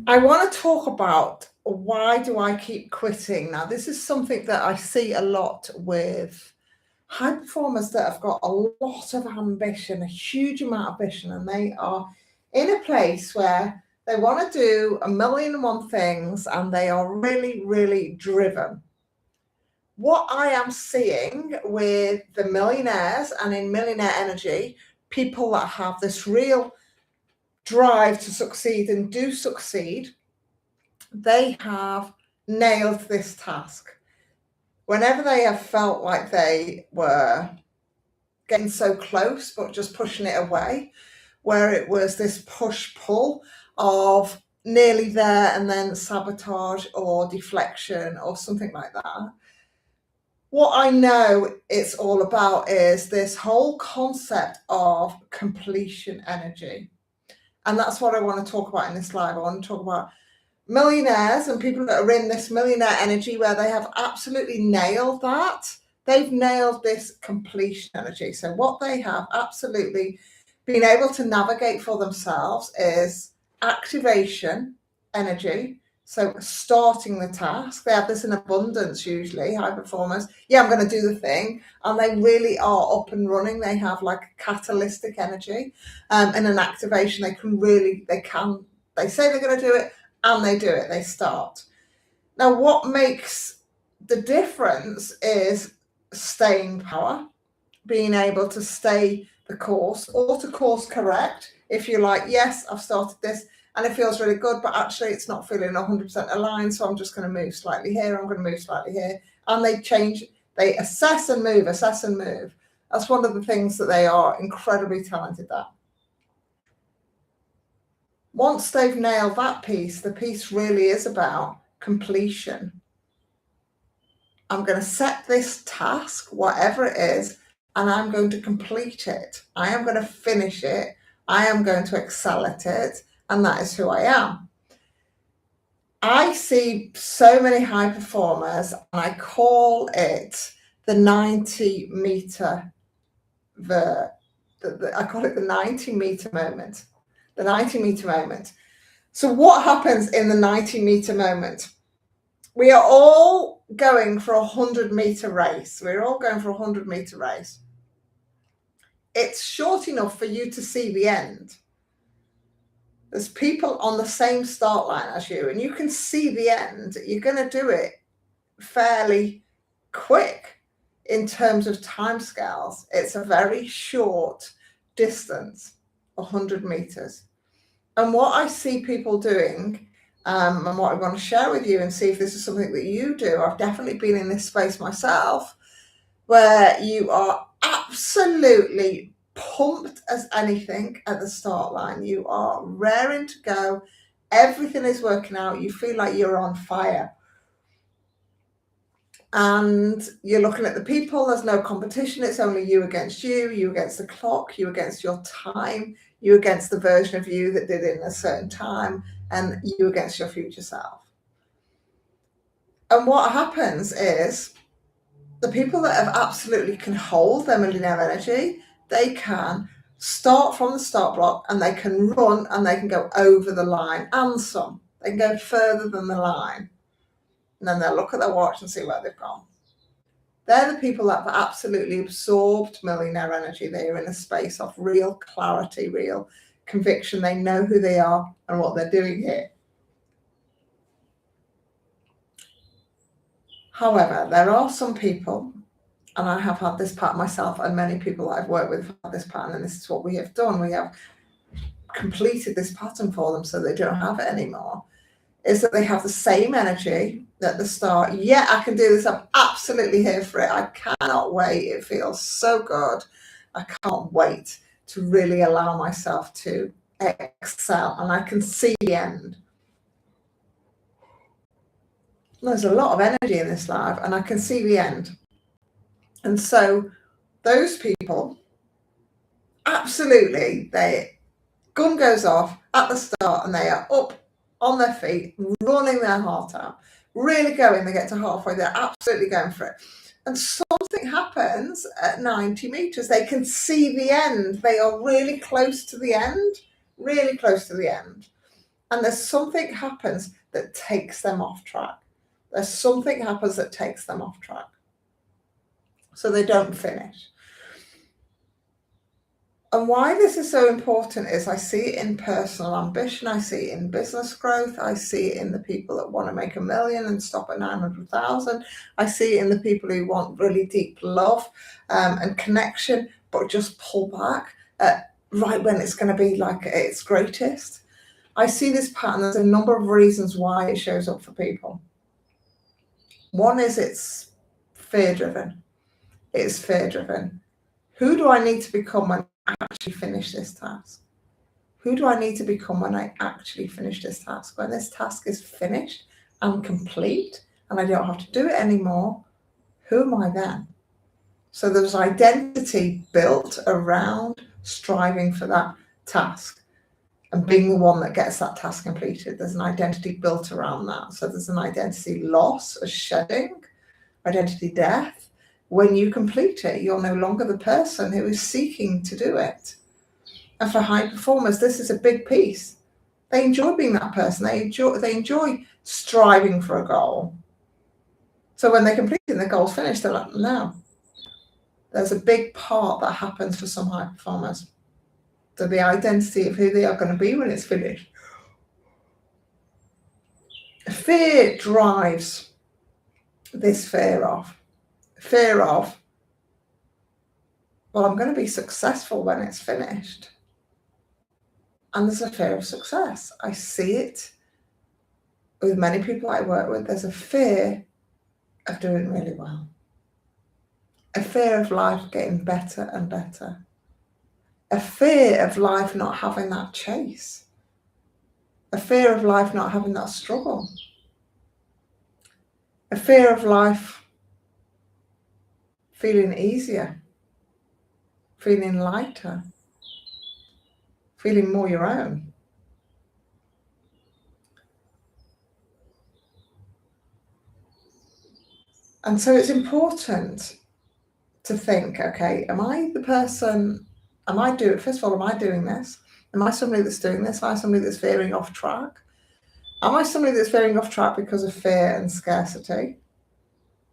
I want to talk about why do I keep quitting? Now, this is something that I see a lot with high performers that have got a lot of ambition, a huge amount of ambition, and they are in a place where they want to do a million and one things and they are really, really driven. What I am seeing with the millionaires and in Millionaire Energy, people that have this real drive to succeed and do succeed, they have nailed this task. Whenever they have felt like they were getting so close, but just pushing it away, where it was this push pull of nearly there and then sabotage or deflection or something like that. What I know it's all about is this whole concept of completion energy. And that's what I want to talk about in this live. I want to talk about millionaires and people that are in this millionaire energy where they have absolutely nailed that. They've nailed this completion energy. So what they have absolutely been able to navigate for themselves is activation energy. So starting the task, they have this in abundance usually, high performers. Yeah, I'm going to do the thing. And they really are up and running. They have like catalytic energy and an activation. They say they're going to do it and they do it, they start. Now, what makes the difference is staying power, being able to stay the course or to course correct. If you're like, yes, I've started this and it feels really good, but actually it's not feeling 100% aligned, so I'm just going to move slightly here, I'm going to move slightly here. And they change, they assess and move. That's one of the things that they are incredibly talented at. Once they've nailed that piece, the piece really is about completion. I'm going to set this task, whatever it is, and I'm going to complete it. I am going to finish it. I am going to excel at it. And that is who I am. I see so many high performers, and I call it the 90-meter, I call it the 90-meter moment. The 90-meter moment. So what happens in the 90-meter moment? We are all going for a 100-meter race. We're all going for a 100-meter race. It's short enough for you to see the end. There's people on the same start line as you, and you can see the end. You're going to do it fairly quick in terms of timescales. It's a very short distance, 100 meters. And what I see people doing, and what I want to share with you and see if this is something that you do, I've definitely been in this space myself, where you are absolutely pumped as anything at the start line. You are raring to go. Everything is working out. You feel like you're on fire. And you're looking at the people. There's no competition. It's only you against you against the clock, you against your time, you against the version of you that did it in a certain time, and you against your future self. And what happens is the people that have absolutely can hold their millionaire energy, they can start from the start block and they can run and they can go over the line and some. They can go further than the line. And then they'll look at their watch and see where they've gone. They're the people that have absolutely absorbed millionaire energy. They are in a space of real clarity, real conviction. They know who they are and what they're doing here. However, there are some people, and I have had this pattern myself, and many people that I've worked with have had this pattern, and this is what we have done. We have completed this pattern for them so they don't have it anymore, is that they have the same energy at the start. Yeah, I can do this. I'm absolutely here for it. I cannot wait. It feels so good. I can't wait to really allow myself to excel, and I can see the end. There's a lot of energy in this live, and I can see the end. And so those people, absolutely, they gun goes off at the start and they are up on their feet, running their heart out, really going. They get to halfway, they're absolutely going for it. And something happens at 90 meters. They can see the end. They are really close to the end, really close to the end. and there's something happens that takes them off track. There's something happens that takes them off track. So they don't finish. And why this is so important is I see it in personal ambition, I see it in business growth, I see it in the people that want to make 1 million and stop at 900,000. I see it in the people who want really deep love and connection, but just pull back right when it's going to be like its greatest. I see this pattern. There's a number of reasons why it shows up for people. One is it's fear-driven. It's fear-driven. Who do I need to become when I actually finish this task? Who do I need to become when I actually finish this task? When this task is finished and complete and I don't have to do it anymore, who am I then? So there's identity built around striving for that task and being the one that gets that task completed. There's an identity built around that. So there's an identity loss, a shedding, identity death. When you complete it, you're no longer the person who is seeking to do it. And for high performers, this is a big piece. They enjoy being that person. They enjoy striving for a goal. So when they complete it and the goal's finished, they're like, no. There's a big part that happens for some high performers. So the identity of who they are going to be when it's finished. Fear drives this fear of, well, I'm going to be successful when it's finished. And there's a fear of success. I see it with many people I work with. There's a fear of doing really well. A fear of life getting better and better. A fear of life not having that chase. A fear of life not having that struggle. A fear of life feeling easier, feeling lighter, feeling more your own. And so it's important to think, okay, am I the person, first of all, am I doing this? Am I somebody that's doing this? Am I somebody that's veering off track? Am I somebody that's veering off track because of fear and scarcity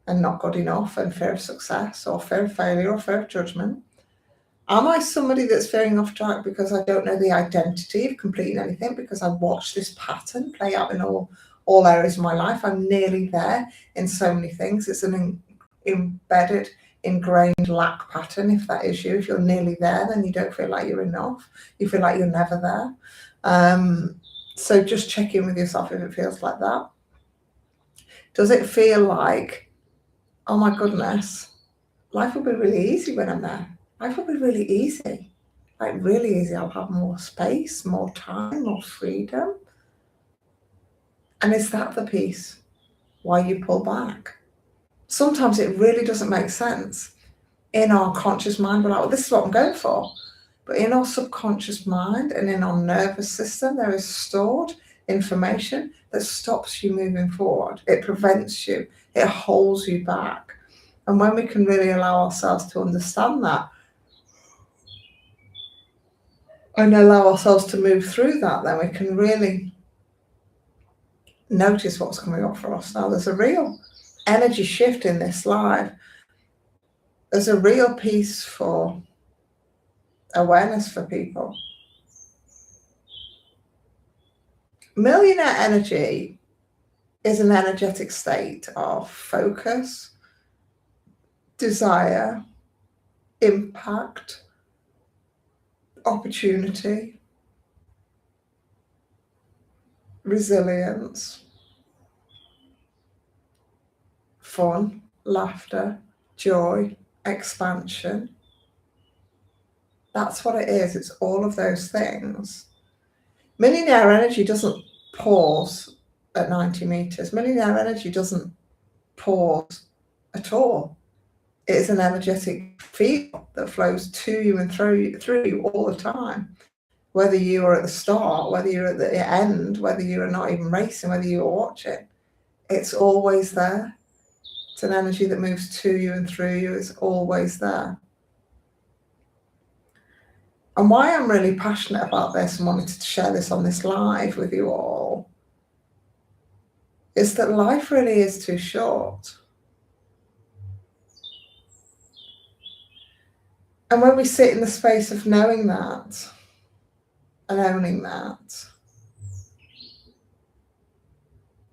and not good enough and fear of success or fear of failure or fear of judgment? Am I somebody that's veering off track because I don't know the identity of completing anything, because I've watched this pattern play out in all areas of my life? I'm nearly there in so many things. It's an embedded, ingrained lack pattern. If that is you, if you're nearly there, then you don't feel like you're enough. You feel like you're never there. So just check in with yourself if it feels like that. Does it feel like, oh my goodness, life will be really easy when I'm there? Life will be really easy, like really easy. I'll have more space, more time, more freedom. And is that the piece why you pull back? Sometimes it really doesn't make sense. In our conscious mind, we're like, well, this is what I'm going for. But in our subconscious mind and in our nervous system, there is stored information that stops you moving forward. It prevents you. It holds you back. And when we can really allow ourselves to understand that and allow ourselves to move through that, then we can really notice what's coming up for us. Now, there's a real energy shift in this live. There's a real piece for awareness for people. Millionaire energy is an energetic state of focus, desire, impact, opportunity, resilience, fun, laughter, joy, expansion. That's what it is. It's all of those things. Millionaire energy doesn't pause at 90 meters. Millionaire energy doesn't pause at all. It is an energetic field that flows to you and through you all the time. Whether you are at the start, whether you're at the end, whether you are not even racing, whether you are watching, it's always there. It's an energy that moves to you and through you. It's always there. And why I'm really passionate about this and wanted to share this on this live with you all is that life really is too short. And when we sit in the space of knowing that and owning that,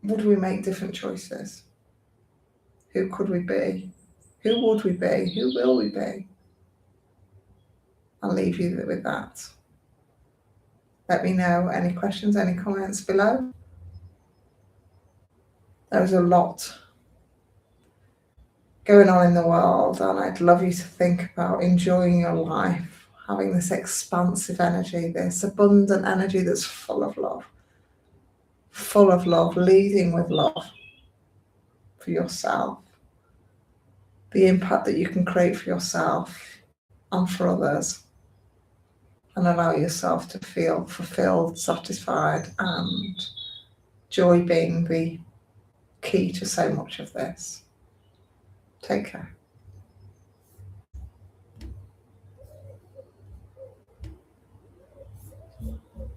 would we make different choices? Who could we be? Who would we be? Who will we be? I'll leave you with that. Let me know any questions, any comments below. There's a lot going on in the world, and I'd love you to think about enjoying your life, having this expansive energy, this abundant energy that's full of love, leading with love for yourself, the impact that you can create for yourself and for others, and allow yourself to feel fulfilled, satisfied, and joy being the key to so much of this. Take care.